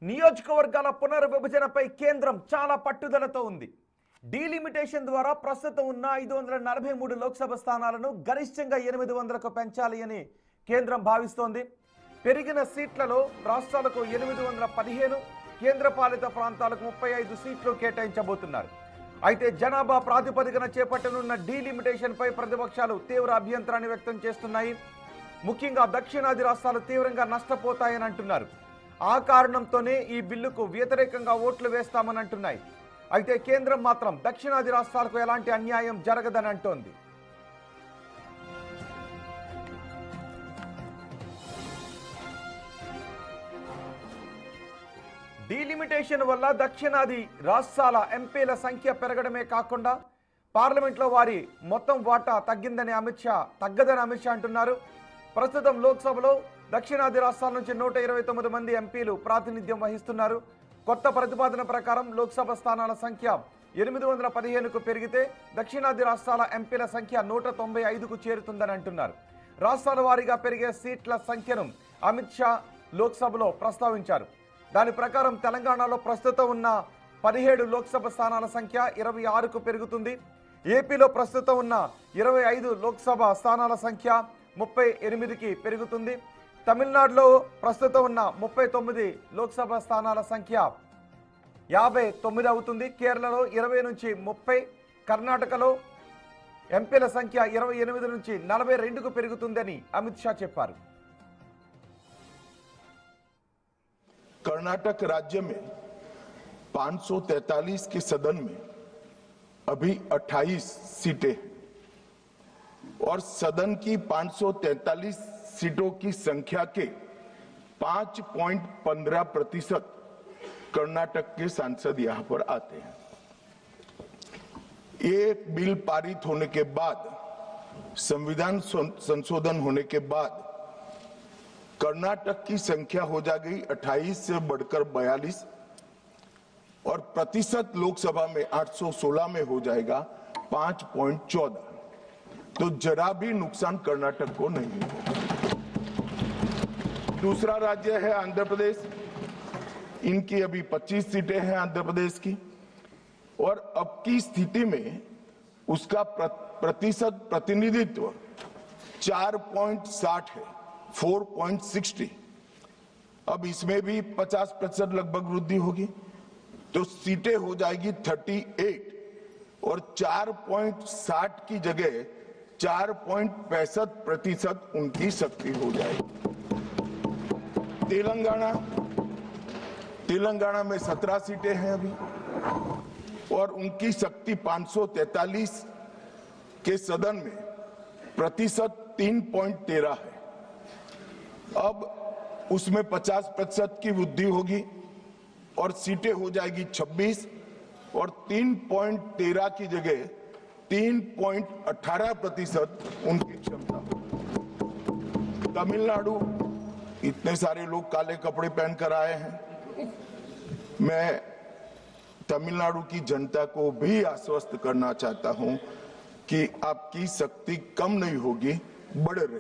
నియోజకవర్గాల పునర్విభజనపై కేంద్రం చాలా పట్టుదలతో ఉంది. డీలిమిటేషన్ ద్వారా ప్రస్తుతం ఉన్న 543 లోక్సభ స్థానాలను గరిష్టంగా 800కు పెంచాలి అని కేంద్రం భావిస్తోంది. పెరిగిన సీట్లలో రాష్ట్రాలకు 815, కేంద్రపాలిత ప్రాంతాలకు 35 సీట్లు కేటాయించబోతున్నారు. అయితే జనాభా ప్రాతిపదికన చేపట్టనున్న డీలిమిటేషన్ పై ప్రతిపక్షాలు తీవ్ర అభ్యంతరాన్ని వ్యక్తం చేస్తున్నాయి. ముఖ్యంగా దక్షిణాది రాష్ట్రాలు తీవ్రంగా నష్టపోతాయని అంటున్నారు. ఆ కారణంతోనే ఈ బిల్లుకు వ్యతిరేకంగా ఓట్లు వేస్తామని అంటున్నాయి. అయితే కేంద్రం మాత్రం దక్షిణాది రాష్ట్రాలకు ఎలాంటి అన్యాయం జరగదని అంటోంది. డీలిమిటేషన్ వల్ల దక్షిణాది రాష్ట్రాల ఎంపీల సంఖ్య పెరగడమే కాకుండా పార్లమెంట్లో వారి మొత్తం వాటా తగ్గదని అమిత్ షా అంటున్నారు. ప్రస్తుతం లోక్సభలో దక్షిణాది రాష్ట్రాల నుంచి 129 మంది ఎంపీలు ప్రాతినిధ్యం వహిస్తున్నారు. కొత్త ప్రతిపాదన ప్రకారం లోక్సభ స్థానాల సంఖ్య 815కు పెరిగితే దక్షిణాది రాష్ట్రాల ఎంపీల సంఖ్య 195కు చేరుతుందని అంటున్నారు. రాష్ట్రాల వారీగా పెరిగే సీట్ల సంఖ్యను అమిత్ షా లోక్సభలో ప్రస్తావించారు. దాని ప్రకారం తెలంగాణలో ప్రస్తుతం ఉన్న 17 లోక్సభ స్థానాల సంఖ్య 26కు పెరుగుతుంది. ఏపీలో ప్రస్తుతం ఉన్న 25 లోక్సభ స్థానాల సంఖ్య 38కి పెరుగుతుంది. తమిళనాడులో ప్రస్తుతం ఉన్న 39 లోక్సభ స్థానాల సంఖ్య 59 అవుతుంది. కేరళలో 20 నుంచి 30, కర్ణాటకలో ఎంపీల సంఖ్య 28 నుంచి 42కు పెరుగుతుందని అమిత్ షా చెప్పారు. कर्नाटक राज्य में 543 के सदन में अभी 28 सीटें और सदन की 543 सीटों की संख्या के 5.15% कर्नाटक के सांसद यहां पर आते हैं। ये बिल पारित होने के बाद, संविधान संशोधन होने के बाद कर्नाटक की संख्या हो जाएगी 28 से बढ़कर 42 और प्रतिशत लोकसभा में 816 में हो जाएगा 5.14। तो जरा भी नुकसान कर्नाटक को नहीं है। दूसरा राज्य है आंध्र प्रदेश। इनकी अभी 25 सीटें हैं आंध्र प्रदेश की और अब की स्थिति में उसका प्रतिशत प्रतिनिधित्व 4.60 है, 4.60। अब इसमें भी 50% लगभग वृद्धि होगी तो सीटें हो जाएगी 38 और 4.60 की जगह 4.65% उनकी शक्ति हो जाएगी। तेलंगाना में 17 सीटें हैं अभी और उनकी शक्ति 543 के सदन में प्रतिशत 3.13 है। अब उसमें 50% की वृद्धि होगी और सीटें हो जाएगी 26 और 3.13 की जगह 3.18% उनकी क्षमता। तमिलनाडु, इतने सारे लोग काले कपड़े पहनकर आए हैं। मैं तमिलनाडु की जनता को भी आश्वस्त करना चाहता हूं कि आपकी शक्ति कम नहीं होगी, बढ़ रही है।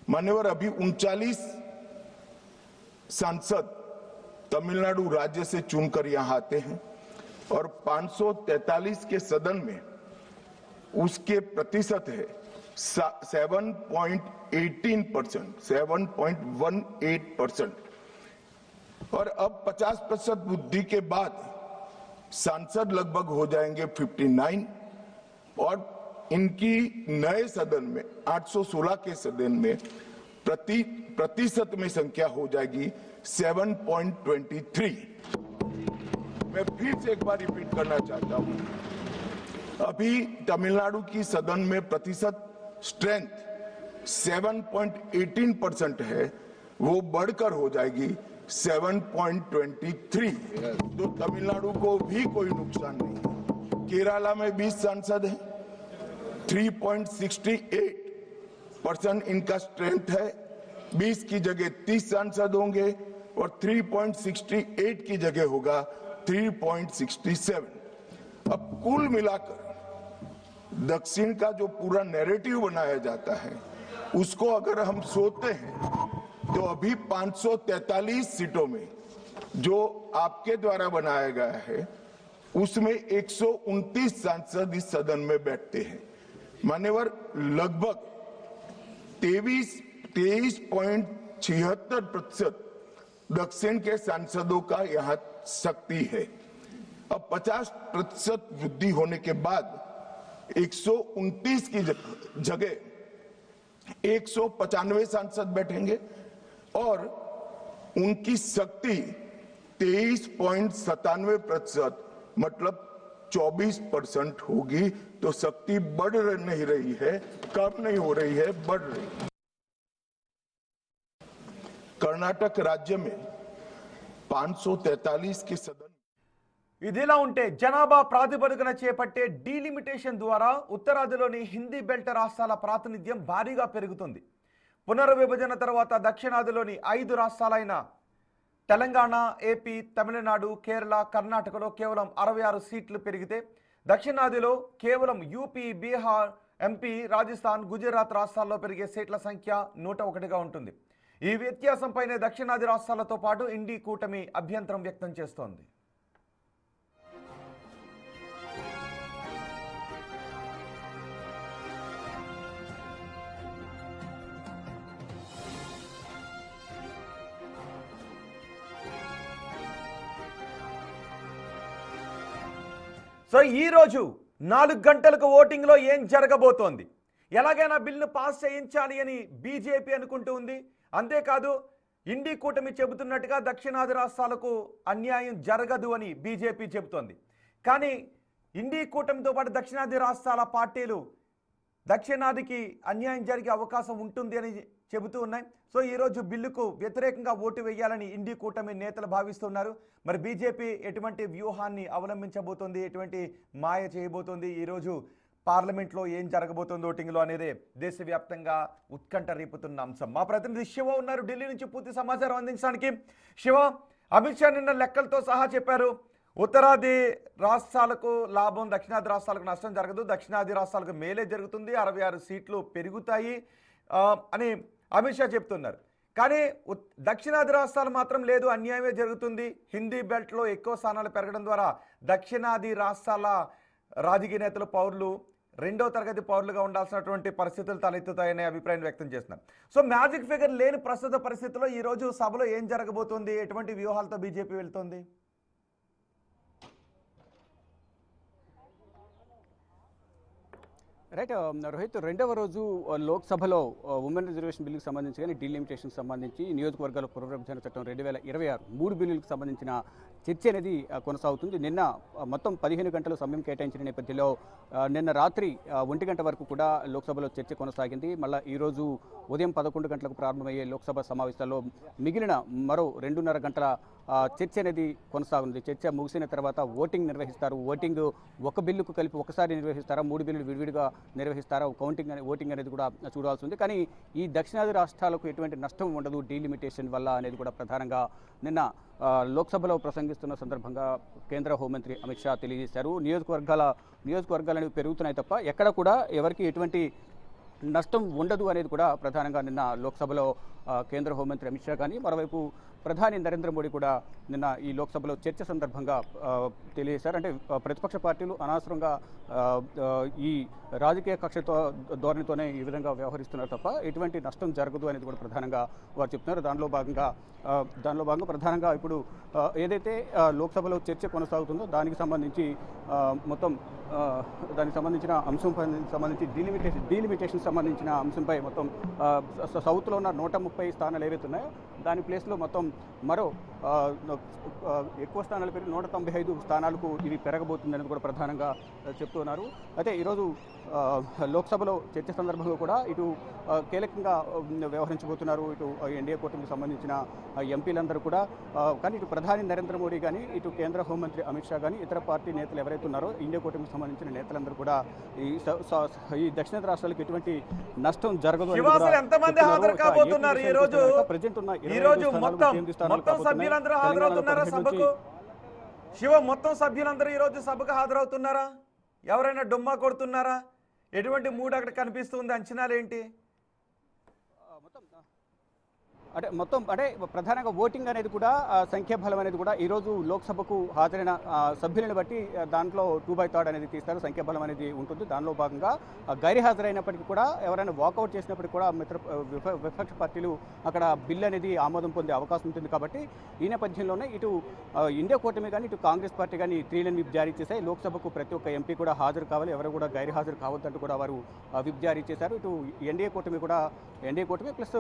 मान्यवर, अभी 39 सांसद तमिलनाडु राज्य से चुनकर यहां आते हैं और 543 के सदन में उसके प्रतिशत है 7.18% और अब 50% वृद्धि के बाद सांसद लगभग हो जाएंगे 59 और इनकी नए सदन में 816 के सदन में प्रतिशत में संख्या हो जाएगी 7.23। मैं फिर से एक बार रिपीट करना चाहता हूं, अभी तमिलनाडु की सदन में प्रतिशत स्ट्रेंथ 7.18% है, वो बढ़कर हो जाएगी 7.23। तो तमिलनाडु को भी कोई नुकसान नहीं है। केरला में 20 सांसद हैं, 3.68% इनका स्ट्रेंथ है। 20 की जगह 30 सांसद होंगे और 3.68 की जगह होगा 3.67। अब कुल मिलाकर दक्षिण का जो पूरा नैरेटिव बनाया जाता है उसको अगर हम सोचते हैं तो अभी 543 सीटों में जो आपके द्वारा बनाया गया है उसमें 129 सांसद इस सदन में बैठते हैं। मान्यवर, लगभग 23.76% दक्षिण के सांसदों का यहां शक्ति है। अब 50% वृद्धि होने के बाद 129 की जगह 195 सांसद बैठेंगे और उनकी शक्ति 23.97% मतलब 24% होगी। तो शक्ति बढ़ नहीं रही है, कम नहीं हो रही है, बढ़ रही है। कर्नाटक राज्य में 543 के सदन ఇదిలా ఉంటే జనాభా ప్రాతిపదికన చేపట్టే డీలిమిటేషన్ ద్వారా ఉత్తరాదిలోని హిందీ బెల్ట్ రాష్ట్రాల ప్రాతినిధ్యం భారీగా పెరుగుతుంది. పునర్విభజన తర్వాత దక్షిణాదిలోని 5 రాష్ట్రాలైన తెలంగాణ, ఏపీ, తమిళనాడు, కేరళ, కర్ణాటకలో కేవలం 66 సీట్లు పెరిగితే దక్షిణాదిలో కేవలం యూపీ, బీహార్, ఎంపీ, రాజస్థాన్, గుజరాత్ రాష్ట్రాల్లో పెరిగే సీట్ల సంఖ్య 101గా ఉంటుంది. ఈ వ్యత్యాసంపైనే దక్షిణాది రాష్ట్రాలతో పాటు ఇండి కూటమి అభ్యంతరం వ్యక్తం చేస్తోంది. సో ఈరోజు 4 గంటలకు ఓటింగ్లో ఏం జరగబోతోంది? ఎలాగైనా బిల్లును పాస్ చేయించాలి అని బీజేపీ అనుకుంటూ ఉంది. అంతేకాదు ఇండి కూటమి చెబుతున్నట్టుగా దక్షిణాది రాష్ట్రాలకు అన్యాయం జరగదు అని బీజేపీ చెబుతోంది. కానీ ఇండి కూటమితో పాటు దక్షిణాది రాష్ట్రాల పార్టీలు దక్షిణాదికి అన్యాయం జరిగే అవకాశం ఉంటుంది అని చెబుతూ ఉన్నాయి. సో ఈరోజు బిల్లుకు వ్యతిరేకంగా ఓటు వేయాలని ఇండి కూటమి నేతలు భావిస్తున్నారు. మరి బీజేపీ ఎటువంటి వ్యూహాన్ని అవలంబించబోతోంది, ఎటువంటి మాయ చేయబోతోంది, ఈరోజు పార్లమెంట్లో ఏం జరగబోతోంది ఓటింగ్లో అనేది దేశవ్యాప్తంగా ఉత్కంఠ రేపుతున్న అంశం. మా ప్రతినిధి శివ ఉన్నారు ఢిల్లీ నుంచి పూర్తి సమాచారం అందించడానికి. శివ, అమిత్ షా నిన్న లెక్కలతో సహా చెప్పారు, ఉత్తరాది రాష్ట్రాలకు లాభం, దక్షిణాది రాష్ట్రాలకు నష్టం జరగదు, దక్షిణాది రాష్ట్రాలకు మేలే జరుగుతుంది, 66 సీట్లు పెరుగుతాయి అని అమిత్ షా చెప్తున్నారు. కానీ దక్షిణాది రాష్ట్రాలు మాత్రం లేదు, అన్యాయమే జరుగుతుంది. హిందీ బెల్ట్లో ఎక్కువ స్థానాలు పెరగడం ద్వారా దక్షిణాది రాష్ట్రాల రాజకీయ నేతలు, పౌరులు 2వ తరగతి పౌరులుగా ఉండాల్సినటువంటి పరిస్థితులు తలెత్తుతాయనే అభిప్రాయం వ్యక్తం చేస్తున్నారు. సో మ్యాజిక్ ఫిగర్ లేని ప్రస్తుత పరిస్థితుల్లో ఈరోజు సభలో ఏం జరగబోతోంది, ఎటువంటి వ్యూహాలతో బీజేపీ వెళ్తోంది? రైట్ రోహిత్, రెండవ రోజు లోక్సభలో ఉమెన్ రిజర్వేషన్ బిల్లుకు సంబంధించి కానీ డీలిమిటేషన్కి సంబంధించి నియోజకవర్గాల పునర్విభజన చట్టం 2026 3 బిల్లులకు సంబంధించిన చర్చ అనేది కొనసాగుతుంది. నిన్న మొత్తం 15 గంటలు సమయం కేటాయించిన నేపథ్యంలో నిన్న రాత్రి 1 గంట వరకు కూడా లోక్సభలో చర్చ కొనసాగింది. మళ్ళీ ఈరోజు ఉదయం 11 గంటలకు ప్రారంభమయ్యే లోక్సభ సమావేశాల్లో మిగిలిన మరో 2.5 గంటల చర్చ అనేది కొనసాగుతుంది. చర్చ ముగిసిన తర్వాత ఓటింగ్ నిర్వహిస్తారు. ఓటింగ్ ఒక బిల్లుకు కలిపి ఒకసారి నిర్వహిస్తారా, 3 బిల్లులు విడివిడిగా నిర్వహిస్తారా, ఓటింగ్ అనేది కూడా చూడాల్సి ఉంది. కానీ ఈ దక్షిణాది రాష్ట్రాలకు ఎటువంటి నష్టం ఉండదు డీలిమిటేషన్ వల్ల అనేది కూడా ప్రధానంగా నిన్న లోక్సభలో ప్రసంగిస్తున్న సందర్భంగా కేంద్ర హోంమంత్రి అమిత్ షా తెలియజేశారు. నియోజకవర్గాలు అనేవి పెరుగుతున్నాయి తప్ప ఎక్కడ కూడా ఎవరికి ఎటువంటి నష్టం ఉండదు అనేది కూడా ప్రధానంగా నిన్న లోక్సభలో కేంద్ర హోంమంత్రి అమిత్ షా కానీ, మరోవైపు ప్రధాని నరేంద్ర మోడీ కూడా నిన్న ఈ లోక్సభలో చర్చ సందర్భంగా తెలియజేశారు. అంటే ప్రతిపక్ష పార్టీలు అనవసరంగా ఈ రాజకీయ కక్షతో ధోరణితోనే ఈ విధంగా వ్యవహరిస్తున్నారు తప్ప ఎటువంటి నష్టం జరగదు అనేది కూడా ప్రధానంగా వారు చెప్తున్నారు. దానిలో భాగంగా ప్రధానంగా ఇప్పుడు ఏదైతే లోక్సభలో చర్చ కొనసాగుతుందో దానికి సంబంధించిన అంశం సంబంధించి డీలిమిటేషన్ సంబంధించిన అంశంపై మొత్తం సౌత్లో ఉన్న 130 స్థానాలు ఏవైతే ఉన్నాయో దాని ప్లేస్లో మొత్తం మరో ఎక్కువ స్థానాలు పెరిగి 195 స్థానాలకు ఇవి పెరగబోతుందని కూడా ప్రధానంగా చెప్తున్నారు. అయితే ఈరోజు లోక్సభలో చర్చ సందర్భంగా కూడా ఇటు కీలకంగా వ్యవహరించబోతున్నారు ఇటు ఎన్డీఏ కూటమికి సంబంధించిన ఎంపీలందరూ కూడా. కానీ ఇటు ప్రధాని నరేంద్ర మోడీ కానీ, ఇటు కేంద్ర హోంమంత్రి అమిత్ షా కానీ, ఇతర పార్టీ నేతలు ఎవరైతే ఉన్నారో ఇండియా కూటమికి సంబంధించిన నేతలందరూ కూడా ఈ దక్షిణాది రాష్ట్రాలకు ఎటువంటి నష్టం జరగదు. ఎంతమంది హాజరు కాబోతున్నారు ఈరోజు మొత్తం సభ్యులందరూ హాజరవుతున్నారా సభకు? శివ, మొత్తం సభ్యులందరూ ఈరోజు సభకు హాజరవుతున్నారా? ఎవరైనా డుమ్మా కొడుతున్నారా? ఎటువంటి మూడు అక్కడ కనిపిస్తుంది? అంచనాలు ఏంటి? అంటే మొత్తం అంటే ప్రధానంగా ఓటింగ్ అనేది కూడా సంఖ్యాబలం అనేది కూడా ఈరోజు లోక్సభకు హాజరైన సభ్యులను బట్టి దాంట్లో 2/3 అనేది తీస్తారు. సంఖ్యాబలం అనేది ఉంటుంది. దానిలో భాగంగా గైర్ హాజరైనప్పటికీ కూడా ఎవరైనా వాకౌట్ చేసినప్పటికీ కూడా విపక్ష పార్టీలు అక్కడ బిల్ అనేది ఆమోదం పొందే అవకాశం ఉంటుంది. కాబట్టి ఈ నేపథ్యంలోనే ఇటు ఇండియా కూటమి కానీ ఇటు కాంగ్రెస్ పార్టీ కానీ 3 లైన్ విప్ జారీ చేశాయి. లోక్సభకు ప్రతి ఒక్క ఎంపీ కూడా హాజరు కావాలి, ఎవరు కూడా గైర్ హాజరు కావద్దంటూ కూడా వారు విప్ జారీ చేశారు. ఇటు ఎన్డీఏ కూటమి ప్లస్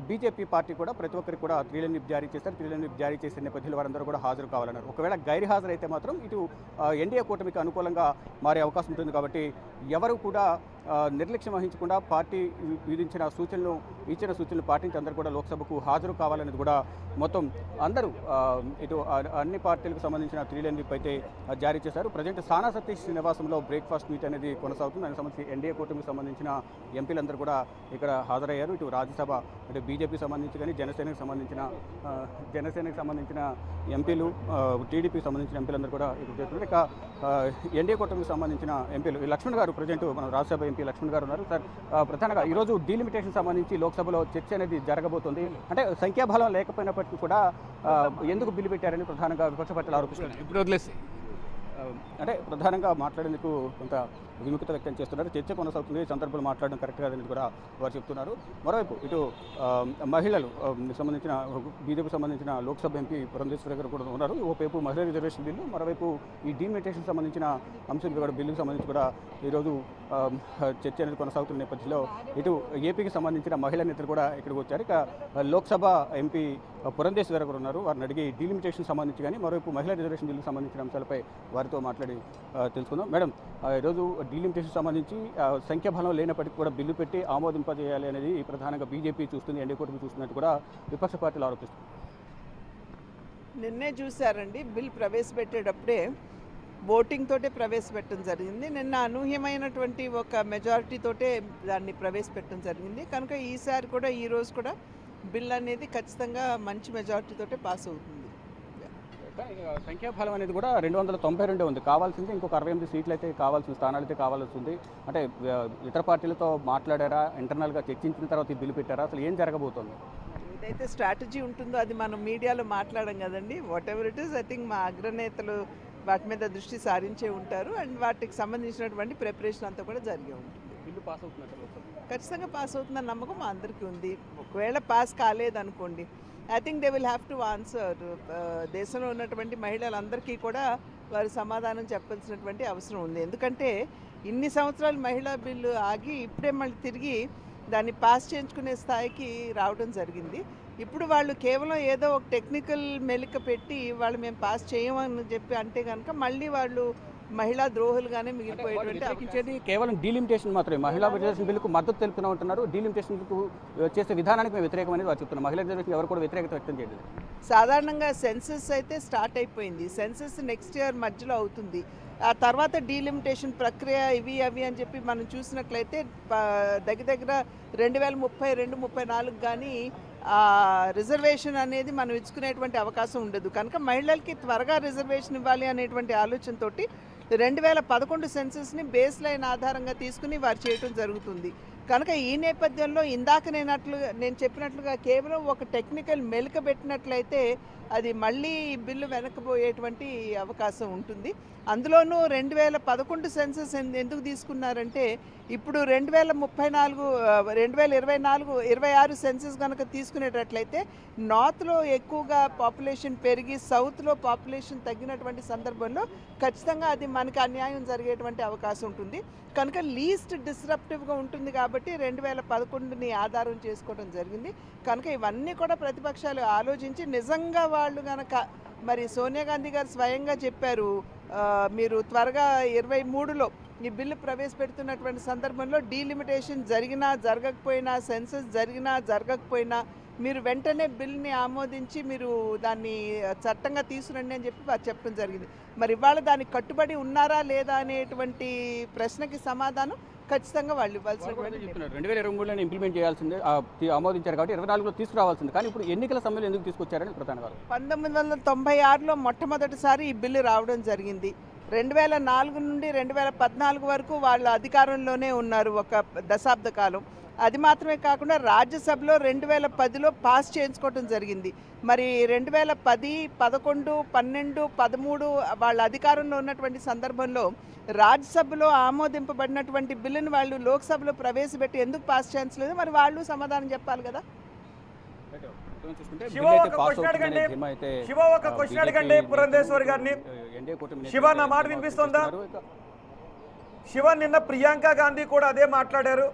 బీజేపీ పార్టీ కూడా ప్రతి ఒక్కరికి కూడా 3 లైన్ విప్ జారీ చేశారు. 3 లైన్ విప్ జారీ చేసిన నేపథ్యంలో వారందరూ కూడా హాజరు కావాలన్నారు. ఒకవేళ గైర్ హాజరు అయితే మాత్రం ఇటు ఎన్డీఏ కూటమికి అనుకూలంగా మారే అవకాశం ఉంటుంది. కాబట్టి ఎవరు కూడా నిర్లక్ష్యం వహించకుండా పార్టీ ఇచ్చిన సూచనలు పాటించి అందరూ కూడా లోక్సభకు హాజరు కావాలనేది కూడా మొత్తం అందరూ ఇటు అన్ని పార్టీలకు సంబంధించిన 3 లైన్ విప్ అయితే జారీ చేశారు. ప్రజెంట్ సానా సతీష్ నివాసంలో బ్రేక్ఫాస్ట్ మీట్ అనేది కొనసాగుతుంది. దానికి సంబంధించి ఎన్డీఏ కూటమికి సంబంధించిన ఎంపీలందరూ కూడా ఇక్కడ హాజరయ్యారు. ఇటు రాజ్యసభ అంటే బీజేపీ సంబంధించి కానీ జనసేనకు సంబంధించిన ఎంపీలు, టీడీపీకి సంబంధించిన ఎంపీలందరూ కూడా ఇక్కడ చేస్తున్నారు. ఇక ఎన్డీఏ కూటమికి సంబంధించిన ఎంపీలు లక్ష్మణ్ గారు ప్రజెంట్ మన రాజ్యసభ ఎంపీ లక్ష్మణ్ గారు ఉన్నారు. సార్, ప్రధానంగా ఈరోజు డీలిమిటేషన్ సంబంధించి లోక్సభలో చర్చ అనేది జరగబోతుంది. అంటే సంఖ్యాబలం లేకపోయినప్పటికీ కూడా ఎందుకు బిల్లు పెట్టారని ప్రధానంగా విపక్ష పార్టీలు ఆరోపిస్తున్నారు. ఇప్పుడు వదిలేసి అంటే ప్రధానంగా మాట్లాడేందుకు కొంత విముఖత వ్యక్తం చేస్తున్నారు. చర్చ కొనసాగుతుంది. ఈ సందర్భంలో మాట్లాడడం కరెక్ట్ కాదని కూడా వారు చెప్తున్నారు. మరోవైపు ఇటు మహిళలు సంబంధించిన బీజేపీ సంబంధించిన లోక్సభ ఎంపీ పురంధేశ్వరి గారు కూడా ఉన్నారు. ఓవైపు మహిళా రిజర్వేషన్ బిల్లు, మరోవైపు ఈ డీలిమిటేషన్ సంబంధించిన అంశం కూడా బిల్లుకు సంబంధించి కూడా ఈరోజు చర్చ అనేది కొనసాగుతున్న నేపథ్యంలో ఇటు ఏపీకి సంబంధించిన మహిళా నేతలు కూడా ఇక్కడికి వచ్చారు. ఇక లోక్సభ ఎంపీ పురంధేశ్వరి గారు ఉన్నారు. వారిని అడిగి డీలిమిటేషన్ సంబంధించి కానీ మరోవైపు మహిళా రిజర్వేషన్ బిల్లుకు సంబంధించిన అంశాలపై వారితో మాట్లాడి తెలుసుకుందాం. మేడం, ఈరోజు డీలిమిటేషన్ సంబంధించి సంఖ్యాబలం లేనప్పటికీ కూడా బిల్లు పెట్టి ఆమోదింపజేయాలి అనేది ప్రధానంగా బీజేపీ చూస్తుంది, ఎన్డీఏ కూటమి చూస్తున్నట్టు కూడా విపక్ష పార్టీలు ఆరోపిస్తుంది. నిన్నే చూశారండి, బిల్ ప్రవేశపెట్టేటప్పుడే ఓటింగ్ తోటే ప్రవేశపెట్టడం జరిగింది. నిన్న అనూహ్యమైనటువంటి ఒక మెజారిటీ తోటే దాన్ని ప్రవేశపెట్టడం జరిగింది. కనుక ఈసారి కూడా ఈరోజు కూడా బిల్ అనేది ఖచ్చితంగా మంచి మెజారిటీ తోటే పాస్ అవుతుంది. సంఖ్యాబలం అనేది కూడా 292 ఉంది. కావాల్సింది ఇంకొక 68 సీట్లు అయితే కావాల్సిన స్థానాలు అయితే కావాల్సి ఉంది. అంటే ఇతర పార్టీలతో మాట్లాడారా, ఇంటర్నల్గా చర్చించిన తర్వాత ఈ బిల్లు పెట్టారా, అసలు ఏం జరగబోతోంది? ఏదైతే స్ట్రాటజీ ఉంటుందో అది మనం మీడియాలో మాట్లాడడం కదండి. What ever it is, I think మా అగ్రనేతలు వాటి మీద దృష్టి సారించే ఉంటారు. అండ్ వాటికి సంబంధించినటువంటి ప్రిపరేషన్ అంతా కూడా జరిగే ఉంటుంది. బిల్లు పాస్ అవుతున్నట్టు ఖచ్చితంగా పాస్ అవుతుందన్న నమ్మకం మా అందరికీ ఉంది. ఒకవేళ పాస్ కాలేదనుకోండి, I think they will have to answer. దేశంలో ఉన్నటువంటి మహిళలందరికీ కూడా వారు సమాధానం చెప్పాల్సినటువంటి అవసరం ఉంది. ఎందుకంటే ఇన్ని సంవత్సరాలు మహిళా బిల్లు ఆగి ఇప్పుడే మళ్ళీ తిరిగి దాన్ని పాస్ చేయించుకునే స్థాయికి రావడం జరిగింది. ఇప్పుడు వాళ్ళు కేవలం ఏదో ఒక టెక్నికల్ మెలిక పెట్టి వాళ్ళు మేము పాస్ చేయమని చెప్పి అంటే కనుక మళ్ళీ వాళ్ళు మహిళా ద్రోహులుగానే మిగిలిపోయేటువంటి కేవలం డీలిమిటేషన్ మాత్రమే. మహిళా రిజర్వేషన్ బిల్లుకు మద్దతు తెలుపుతూ ఉంటున్నారు. డీలిమిటేషన్ చేసే విధానానికి మేము వ్యతిరేకం అనేది వారు చెప్తున్నారు. మహిళా రిజర్వేషన్ ఎవరు కూడా వ్యతిరేకత వ్యక్తం చేయలేదు. సాధారణంగా సెన్సస్ అయితే స్టార్ట్ అయిపోయింది. సెన్సస్ నెక్స్ట్ ఇయర్ మధ్యలో అవుతుంది. ఆ తర్వాత డీలిమిటేషన్ ప్రక్రియ ఇవి అవి అని చెప్పి మనం చూసినట్లయితే దగ్గర 2032-34 కానీ రిజర్వేషన్ అనేది మనం ఇచ్చుకునేటువంటి అవకాశం ఉండదు. కనుక మహిళలకి త్వరగా రిజర్వేషన్ ఇవ్వాలి అనేటువంటి ఆలోచనతోటి 2011 సెన్సస్ని బేస్ లైన్ ఆధారంగా తీసుకుని వారు చేయటం జరుగుతుంది. కనుక ఈ నేపథ్యంలో ఇందాక నేను చెప్పినట్లుగా కేవలం ఒక టెక్నికల్ మెలిక పెట్టినట్లయితే అది మళ్ళీ బిల్లు వెనక్కిపోయేటువంటి అవకాశం ఉంటుంది. అందులోనూ 2011 సెన్సస్ ఎందుకు తీసుకున్నారంటే ఇప్పుడు 2026 సెన్సస్ కనుక తీసుకునేటట్లయితే నార్త్లో ఎక్కువగా పాపులేషన్ పెరిగి సౌత్లో పాపులేషన్ తగ్గినటువంటి సందర్భంలో ఖచ్చితంగా అది మనకి అన్యాయం జరిగేటువంటి అవకాశం ఉంటుంది. కనుక లీస్ట్ డిస్రప్టివ్గా ఉంటుంది కాబట్టి 2011ని ఆధారం చేసుకోవడం జరిగింది. కనుక ఇవన్నీ కూడా ప్రతిపక్షాలు ఆలోచించి నిజంగా వాళ్ళు కనుక మరి సోనియా గాంధీ గారు స్వయంగా చెప్పారు, మీరు త్వరగా 23లో ఈ బిల్లు ప్రవేశపెడుతున్నటువంటి సందర్భంలో డీలిమిటేషన్ జరిగినా జరగకపోయినా, సెన్సస్ జరిగినా జరగకపోయినా మీరు వెంటనే బిల్ని ఆమోదించి మీరు దాన్ని చట్టంగా తీసుకురండి అని చెప్పి వారు చెప్పడం జరిగింది. మరి ఇవాళ దానికి కట్టుబడి ఉన్నారా లేదా అనేటువంటి ప్రశ్నకి సమాధానం ఖచ్చితంగా వాళ్ళు ఇవ్వాల్సినటువంటి 2023లో ఇంప్లిమెంట్ చేయాల్సిందే, ఆమోదించారు కాబట్టి 24లో తీసుకురావాల్సింది. కానీ ఇప్పుడు ఎన్నికల సమయంలో ఎందుకు తీసుకొచ్చారని ప్రధానంగా 1996లో మొట్టమొదటిసారి ఈ బిల్లు రావడం జరిగింది. 2004 నుండి 2014 వరకు వాళ్ళు అధికారంలోనే ఉన్నారు ఒక దశాబ్ద కాలం. అది మాత్రమే కాకుండా రాజ్యసభలో 2010లో పాస్ చేయించుకోవటం జరిగింది. మరి 2010, 11, 12, 13 వాళ్ళ అధికారంలో ఉన్నటువంటి సందర్భంలో రాజ్యసభలో ఆమోదింపబడినటువంటి బిల్లును వాళ్ళు లోక్సభలో ప్రవేశపెట్టి ఎందుకు పాస్ చేయించలేదు? మరి వాళ్ళు సమాధానం చెప్పాలి కదా. శివ ఒక క్వశ్చన్ అడగండి, శివ ఒక క్వశ్చన్ అడగండి పురంధేశ్వరి గారిని. శివ, నా మాట వినిపిస్తుందా? శివ, నిన్న ప్రియాంక గాంధీ కూడా అదే మాట్లాడారు.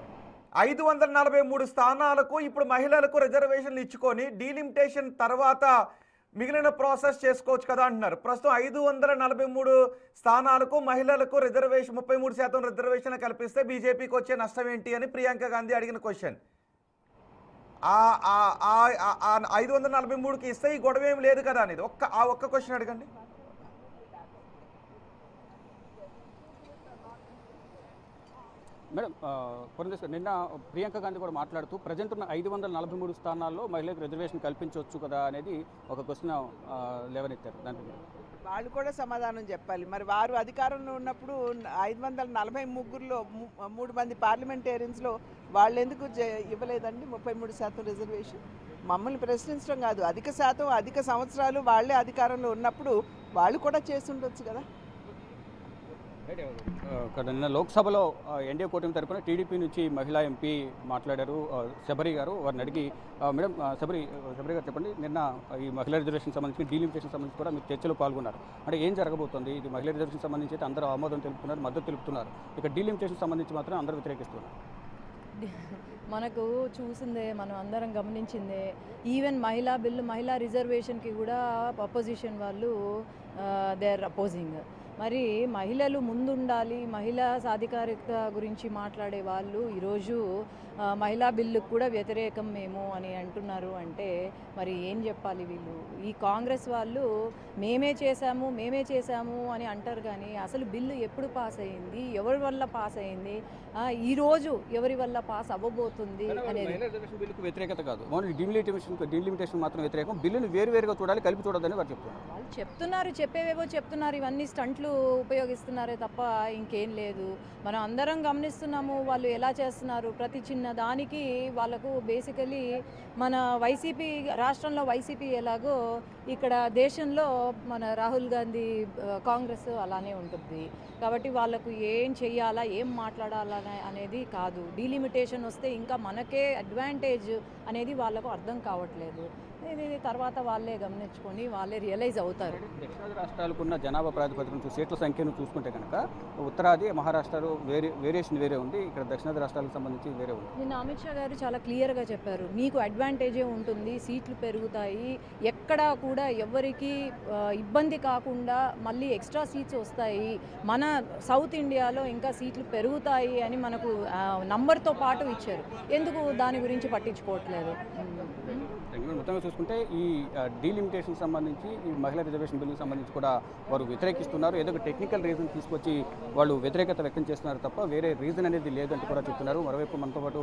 543 స్థానాలకు ఇప్పుడు మహిళలకు రిజర్వేషన్లు ఇచ్చుకొని డీలిమిటేషన్ తర్వాత మిగిలిన ప్రాసెస్ చేసుకోవచ్చు కదా అంటున్నారు. ప్రస్తుతం 543 స్థానాలకు మహిళలకు రిజర్వేషన్ 33% రిజర్వేషన్ కల్పిస్తే బీజేపీకి వచ్చే నష్టం ఏంటి అని ప్రియాంక గాంధీ అడిగిన క్వశ్చన్. 543కి ఇస్తే ఈ గొడవ ఏం లేదు కదా అనేది ఒక్క క్వశ్చన్ అడగండి. మేడం, పురంధేశ్వర్, నిన్న ప్రియాంక గాంధీ కూడా మాట్లాడుతూ ప్రజెంట్ ఉన్న 543 స్థానాల్లో మహిళలకు రిజర్వేషన్ కల్పించవచ్చు కదా అనేది ఒక క్వశ్చన్ లేవనెత్తారు. దానికి వాళ్ళు కూడా సమాధానం చెప్పాలి. మరి వారు అధికారంలో ఉన్నప్పుడు 543లో 3 మంది పార్లమెంటేరియన్స్లో వాళ్ళు ఎందుకు ఇవ్వలేదండి 33% రిజర్వేషన్? మమ్మల్ని ప్రశ్నించడం కాదు, అధిక శాతం అధిక సంవత్సరాలు వాళ్ళే అధికారంలో ఉన్నప్పుడు వాళ్ళు కూడా చేసి ఉండొచ్చు కదా. నిన్న లోక్సభలో ఎన్డీఏ కూటమి తరపున టీడీపీ నుంచి మహిళా ఎంపీ మాట్లాడారు శబరి గారు. వారిని అడిగి, మేడం శబరి గారు చెప్పండి, నిన్న ఈ మహిళా రిజర్వేషన్ సంబంధించి డీలిమిటేషన్ సంబంధించి కూడా మీరు చర్చలో పాల్గొన్నారు. అంటే ఏం జరగబోతోంది? ఇది మహిళా రిజర్వేషన్ సంబంధించి అయితే అందరూ ఆమోదం తెలుపుతున్నారు, మద్దతు తెలుపుతున్నారు. ఇక డీలిమిటేషన్ సంబంధించి మాత్రం అందరూ వ్యతిరేకిస్తున్నారు. మనకు చూసిందే, మనం అందరం గమనించిందే, ఈవెన్ మహిళా బిల్లు, మహిళా రిజర్వేషన్కి కూడా అపోజిషన్ వాళ్ళు దే ఆర్ అపోజింగ్. మరి మహిళలు ముందుండాలి, మహిళా సాధికారికత గురించి మాట్లాడే వాళ్ళు ఈరోజు మహిళా బిల్లుకు కూడా వ్యతిరేకం మేము అని అంటున్నారు. అంటే మరి ఏం చెప్పాలి వీళ్ళు? ఈ కాంగ్రెస్ వాళ్ళు మేమే చేశాము అని అంటారు, కానీ అసలు బిల్లు ఎప్పుడు పాస్ అయ్యింది, ఎవరి వల్ల పాస్ అయ్యింది, ఈరోజు ఎవరి వల్ల పాస్ అవ్వబోతుంది అనేది. బిల్లుకు వ్యతిరేకత కాదు, ఓన్లీ డీలిమిటేషన్ మాత్రం వ్యతిరేకం. బిల్లును వేరువేరుగా చూడాలి, కలిపి చూడొద్దని వారు చెప్తున్నారు. వాళ్ళు చెప్తున్నారు, చెప్పేవేవో చెప్తున్నారు, ఇవన్నీ స్టంట్లు ఉపయోగిస్తున్నారే తప్ప ఇంకేం లేదు. మనం అందరం గమనిస్తున్నాము వాళ్ళు ఎలా చేస్తున్నారు. ప్రతి చిన్న దానికి వాళ్ళకు బేసికలీ మన వైసీపీ రాష్ట్రంలో వైసీపీ ఎలాగో ఇక్కడ దేశంలో మన రాహుల్ గాంధీ కాంగ్రెస్ అలానే ఉంటుంది. కాబట్టి వాళ్ళకు ఏం చెయ్యాలా, ఏం మాట్లాడాలా అనేది కాదు. డీలిమిటేషన్ వస్తే ఇంకా మనకే అడ్వాంటేజ్ అనేది వాళ్ళకు అర్థం కావట్లేదు. ఇది తర్వాత వాళ్ళే గమనించుకొని వాళ్ళే రియలైజ్ అవుతారు. దక్షిణాది రాష్ట్రాలకున్న జనాభా ప్రాతిపదికన సీట్ల సంఖ్యను చూసుకుంటే కనుక ఉత్తరాది మహారాష్ట్రలో వేరియేషన్ వేరే ఉంది, ఇక్కడ దక్షిణాది రాష్ట్రాలకు సంబంధించి వేరే ఉంది. నిన్న అమిత్ షా గారు చాలా క్లియర్గా చెప్పారు, మీకు అడ్వాంటేజే ఉంటుంది, సీట్లు పెరుగుతాయి, ఎక్కడా కూడా ఎవరికి ఇబ్బంది కాకుండా మళ్ళీ ఎక్స్ట్రా సీట్స్ వస్తాయి, మన సౌత్ ఇండియాలో ఇంకా సీట్లు పెరుగుతాయి అని మనకు నంబర్తో పాటు ఇచ్చారు. ఎందుకు దాని గురించి పట్టించుకోవట్లేదు? మొత్తంగా చూసుకుంటే ఈ డీలిమిటేషన్ సంబంధించి, ఈ మహిళా రిజర్వేషన్ బిల్లుకి సంబంధించి కూడా వారు వ్యతిరేకిస్తున్నారు. ఏదో ఒక టెక్నికల్ రీజన్ తీసుకొచ్చి వాళ్ళు వ్యతిరేకత వ్యక్తం చేస్తున్నారు తప్ప వేరే రీజన్ అనేది లేదంటూ కూడా చెప్తున్నారు. మరోవైపు మనతో పాటు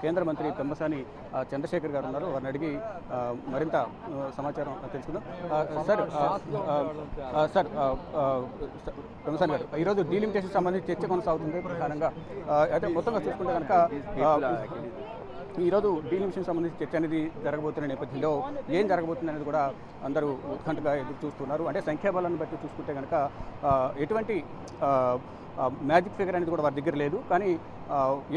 కేంద్ర మంత్రి పెమ్మసాని చంద్రశేఖర్ గారు ఉన్నారు, వారిని అడిగి మరింత సమాచారం తెలుసుకుందాం. సార్ పెమ్మసాని గారు, ఈరోజు డీలిమిటేషన్ సంబంధించి చర్చ కొనసాగుతుంది ప్రధానంగా. అయితే మొత్తంగా చూసుకుంటే కనుక ఈరోజు డీలిమిటేషన్ సంబంధించి చర్చ అనేది జరగబోతున్న నేపథ్యంలో ఏం జరగబోతుంది అనేది కూడా అందరూ ఉత్కంఠగా ఎదురు చూస్తున్నారు. అంటే సంఖ్యాబలాన్ని బట్టి చూసుకుంటే కనుక ఎటువంటి మ్యాజిక్ ఫిగర్ అనేది కూడా వారి దగ్గర లేదు, కానీ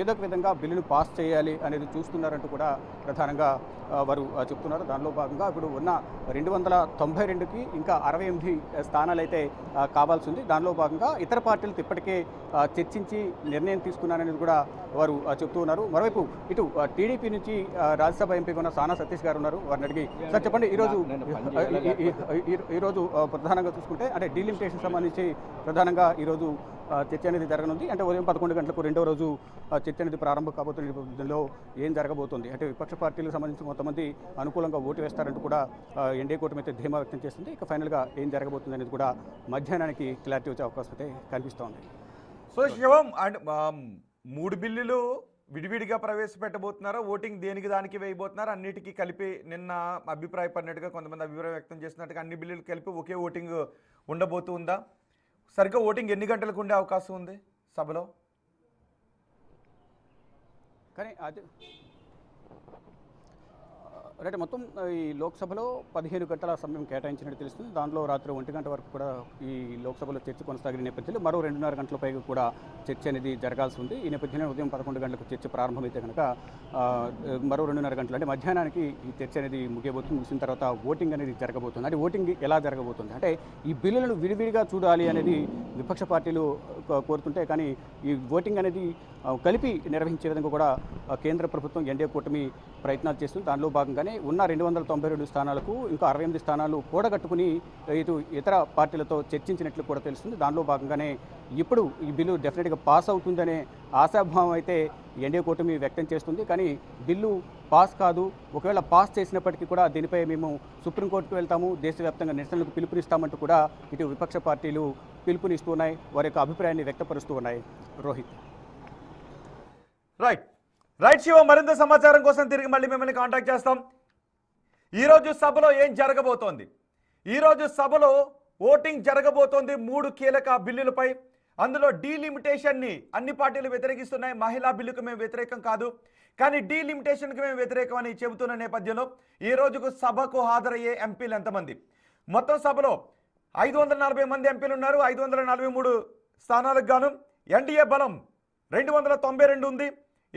ఏదో ఒక విధంగా బిల్లును పాస్ చేయాలి అనేది చూస్తున్నారంటూ కూడా ప్రధానంగా వారు చెప్తున్నారు. దానిలో భాగంగా ఇప్పుడు ఉన్న 292కి ఇంకా 68 స్థానాలు అయితే కావాల్సి ఉంది. దానిలో భాగంగా ఇతర పార్టీలతో ఇప్పటికే చర్చించి నిర్ణయం తీసుకున్నారనేది కూడా వారు చెప్తూ ఉన్నారు. మరోవైపు ఇటు టీడీపీ నుంచి రాజ్యసభ ఎంపీగా ఉన్న సానా సతీష్ గారు ఉన్నారు, వారిని అడిగి, సార్ చెప్పండి, ఈరోజు ప్రధానంగా చూసుకుంటే అంటే డీలిమిటేషన్ సంబంధించి ప్రధానంగా ఈరోజు చర్చ అనేది జరగనుంది. అంటే ఉదయం 11 గంటలకు రెండవ రోజు చర్చ అనేది ప్రారంభం కాబోతున్న నేపథ్యంలో ఏం జరగబోతోంది అంటే విపక్ష పార్టీలకు సంబంధించి కొంతమంది అనుకూలంగా ఓటు వేస్తారంటూ కూడా ఎన్డీఏ కూటమి అయితే ధీమా వ్యక్తం చేస్తుంది. ఇక ఫైనల్గా ఏం జరగబోతుంది అనేది కూడా మధ్యాహ్నానికి క్లారిటీ వచ్చే అవకాశం అయితే కనిపిస్తోంది. సో శివం, అండ్ 3 బిల్లులు విడివిడిగా ప్రవేశపెట్టబోతున్నారా, ఓటింగ్ దేనికి దానికి వేయబోతున్నారా, అన్నిటికీ కలిపి నిన్న అభిప్రాయపడినట్టుగా కొంతమంది అభిప్రాయం వ్యక్తం చేసినట్టుగా అన్ని బిల్లులు కలిపి ఒకే ఓటింగ్ ఉండబోతుందా? సరిగ్గా ఓటింగ్ ఎన్ని గంటలకు ఉండే అవకాశం ఉంది సభలో? కానీ అది రైట్, మొత్తం ఈ లోక్సభలో 15 గంటల సమయం కేటాయించినట్టు తెలుస్తుంది. దాంట్లో రాత్రి 1 గంట వరకు కూడా ఈ లోక్సభలో చర్చ కొనసాగిన నేపథ్యంలో మరో 2.5 గంటల పైగా కూడా చర్చ అనేది జరగాల్సి ఉంది. ఈ నేపథ్యంలో ఉదయం 11 గంటలకు చర్చ ప్రారంభమైతే కనుక మరో 2.5 గంటలు అంటే మధ్యాహ్నానికి ఈ చర్చ అనేది ముగియబోతుంది. ముగిసిన తర్వాత ఓటింగ్ అనేది జరగబోతుంది. అంటే ఓటింగ్ ఎలా జరగబోతుంది అంటే ఈ బిల్లులను విడివిడిగా చూడాలి అనేది విపక్ష పార్టీలు కోరుతుంటే, కానీ ఈ ఓటింగ్ అనేది కలిపి నిర్వహించే విధంగా కూడా కేంద్ర ప్రభుత్వం ఎన్డీఏ కూటమి ప్రయత్నాలు చేస్తుంది. దానిలో భాగంగానే ఉన్న 292 స్థానాలకు ఇంకా 68 స్థానాలు కూడగట్టుకుని ఇతర పార్టీలతో చర్చించినట్లు కూడా తెలుస్తుంది. దానిలో భాగంగానే ఇప్పుడు ఈ బిల్లు డెఫినెట్గా పాస్ అవుతుందనే ఆశాభావం అయితే ఎన్డీఏ కూటమి వ్యక్తం చేస్తుంది. కానీ బిల్లు పాస్ కాదు, ఒకవేళ పాస్ చేసినప్పటికీ కూడా దీనిపై మేము సుప్రీంకోర్టుకు వెళ్తాము, దేశవ్యాప్తంగా నిరసనలకు పిలుపునిస్తామంటూ కూడా ఇటు విపక్ష పార్టీలు పిలుపునిస్తున్నాయి, వారి యొక్క అభిప్రాయాన్ని వ్యక్తపరుస్తూ ఉన్నాయి. రోహిత్. రైట్ శివ, మరింత సమాచారం కోసం తిరిగి మళ్ళీ మిమ్మల్ని కాంటాక్ట్ చేస్తాం. ఈరోజు సభలో ఏం జరగబోతోంది? ఈరోజు సభలో ఓటింగ్ జరగబోతోంది 3 కీలక బిల్లులపై. అందులో డీలిమిటేషన్ని అన్ని పార్టీలు వ్యతిరేకిస్తున్నాయి. మహిళా బిల్లుకు మేము వ్యతిరేకం కాదు, కానీ డీలిమిటేషన్కి మేము వ్యతిరేకం అని చెబుతున్న నేపథ్యంలో ఈ రోజుకు సభకు హాజరయ్యే ఎంపీలు ఎంతమంది? మొత్తం సభలో 540 మంది ఎంపీలు ఉన్నారు. 543 స్థానాలకు గాను ఎన్డీఏ బలం 292 ఉంది.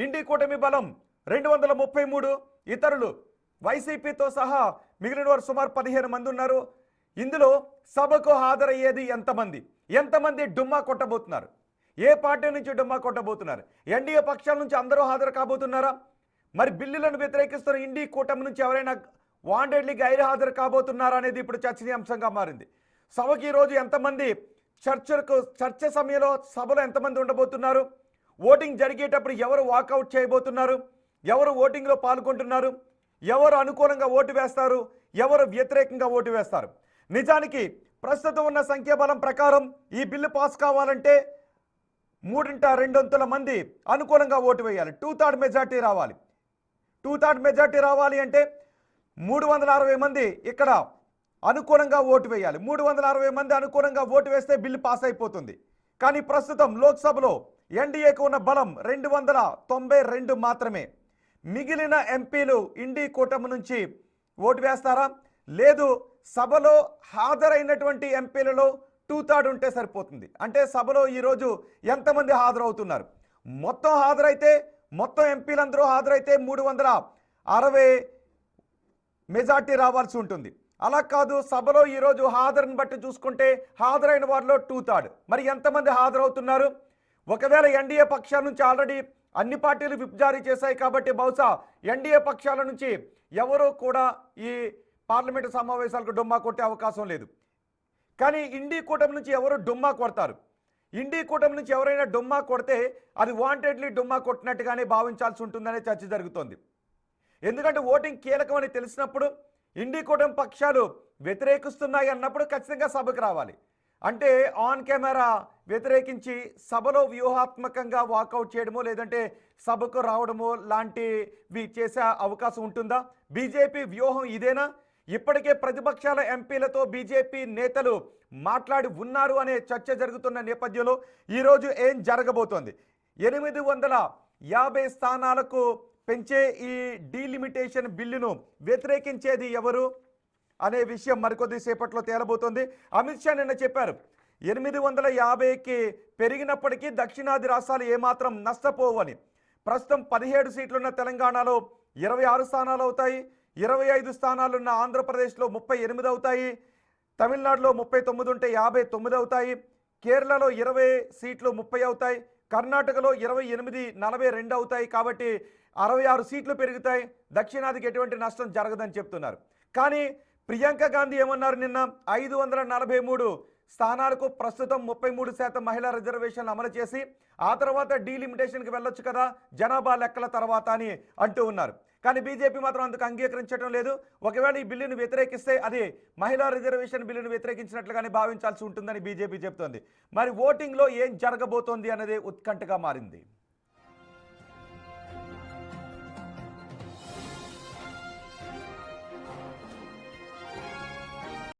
ఇండి కూటమి బలం 233, ఇతరులు వైసీపీతో సహా మిగిలిన వారు సుమారు 15 మంది ఉన్నారు. ఇందులో సభకు హాజరయ్యేది ఎంతమంది డుమ్మా కొట్టబోతున్నారు? ఏ పార్టీ నుంచి డుమ్మా కొట్టబోతున్నారు? ఎన్డీఏ పక్షాల నుంచి అందరూ హాజరు కాబోతున్నారా? మరి బిల్లులను వ్యతిరేకిస్తున్న ఇండి కూటమి నుంచి ఎవరైనా వాంటెడ్లీ గైర్ హాజరు కాబోతున్నారా అనేది ఇప్పుడు చర్చనీయాంశంగా మారింది. సభకి ఈరోజు ఎంతమంది చర్చ సమయంలో సభలో ఎంతమంది ఉండబోతున్నారు? ఓటింగ్ జరిగేటప్పుడు ఎవరు వాకౌట్ చేయబోతున్నారు? ఎవరు ఓటింగ్లో పాల్గొంటున్నారు? ఎవరు అనుకూలంగా ఓటు వేస్తారు? ఎవరు వ్యతిరేకంగా ఓటు వేస్తారు? నిజానికి ప్రస్తుతం ఉన్న సంఖ్యాబలం ప్రకారం ఈ బిల్లు పాస్ కావాలంటే 3/2 మంది అనుకూలంగా ఓటు వేయాలి. 2/3 మెజార్టీ రావాలి. 2/3 మెజార్టీ రావాలి అంటే 360 మంది ఇక్కడ అనుకూలంగా ఓటు వేయాలి. 360 మంది అనుకూలంగా ఓటు వేస్తే బిల్లు పాస్ అయిపోతుంది. కానీ ప్రస్తుతం లోక్సభలో ఎన్డీఏకు ఉన్న బలం 292 మాత్రమే. మిగిలిన ఎంపీలు ఇండి కూటమి నుంచి ఓటు వేస్తారా? లేదు, సభలో హాజరైనటువంటి ఎంపీలలో 2/3 ఉంటే సరిపోతుంది. అంటే సభలో ఈరోజు ఎంతమంది హాజరవుతున్నారు? మొత్తం ఎంపీలందరూ హాజరైతే 360 మెజార్టీ రావాల్సి ఉంటుంది. అలా కాదు, సభలో ఈరోజు హాజరుని బట్టి చూసుకుంటే హాజరైన వారిలో 2/3. మరి ఎంతమంది హాజరవుతున్నారు? ఒకవేళ ఎన్డీఏ పక్షాల నుంచి ఆల్రెడీ అన్ని పార్టీలు విప్ జారీ చేశాయి కాబట్టి బహుశా ఎన్డీఏ పక్షాల నుంచి ఎవరూ కూడా ఈ పార్లమెంటు సమావేశాలకు డుమ్మా కొట్టే అవకాశం లేదు. కానీ ఇండి కూటమి నుంచి ఎవరు డుమ్మా కొడతారు? ఇండి కూటమి నుంచి ఎవరైనా డుమ్మా కొడితే అది వాంటెడ్లీ డుమ్మా కొట్టినట్టుగానే భావించాల్సి ఉంటుందనే చర్చ జరుగుతోంది. ఎందుకంటే ఓటింగ్ కీలకమని తెలిసినప్పుడు ఇండి కూటమి పక్షాలు వ్యతిరేకిస్తున్నాయి అన్నప్పుడు ఖచ్చితంగా సభకు రావాలి. అంటే ఆన్ కెమెరా వ్యతిరేకించి సభలో వ్యూహాత్మకంగా వాకౌట్ చేయడమో లేదంటే సభకు రావడమో లాంటివి చేసే అవకాశం ఉంటుందా? బీజేపీ వ్యూహం ఇదేనా? ఇప్పటికే ప్రతిపక్షాల ఎంపీలతో బీజేపీ నేతలు మాట్లాడి ఉన్నారు అనే చర్చ జరుగుతున్న నేపథ్యంలో ఈరోజు ఏం జరగబోతోంది? 850 స్థానాలకు పెంచే ఈ డీలిమిటేషన్ బిల్లును వ్యతిరేకించేది ఎవరు అనే విషయం మరికొద్ది సేపట్లో తేలబోతోంది. అమిత్ షా నిన్న చెప్పారు 850కి పెరిగినప్పటికీ దక్షిణాది రాష్ట్రాలు ఏమాత్రం నష్టపోవని. ప్రస్తుతం 17 సీట్లున్న తెలంగాణలో 26 స్థానాలు అవుతాయి. 25 స్థానాలున్న ఆంధ్రప్రదేశ్లో 38 అవుతాయి. తమిళనాడులో 39 ఉంటే 59 అవుతాయి. కేరళలో 20 సీట్లు 30 అవుతాయి. కర్ణాటకలో 28, 42 అవుతాయి. కాబట్టి 66 సీట్లు పెరుగుతాయి. దక్షిణాదికి ఎటువంటి నష్టం జరగదని చెప్తున్నారు. కానీ ప్రియాంక గాంధీ ఏమన్నారు నిన్న? 543 స్థానాలకు ప్రస్తుతం 33% మహిళా రిజర్వేషన్లు అమలు చేసి ఆ తర్వాత డీలిమిటేషన్కి వెళ్ళొచ్చు కదా జనాభా లెక్కల తర్వాత అని అంటూ ఉన్నారు. కానీ బీజేపీ మాత్రం అందుకు అంగీకరించడం లేదు. ఒకవేళ ఈ బిల్లును వ్యతిరేకిస్తే అది మహిళా రిజర్వేషన్ బిల్లును వ్యతిరేకించినట్లుగానే భావించాల్సి ఉంటుందని బీజేపీ చెప్తోంది. మరి ఓటింగ్లో ఏం జరగబోతోంది అనేది ఉత్కంఠగా మారింది.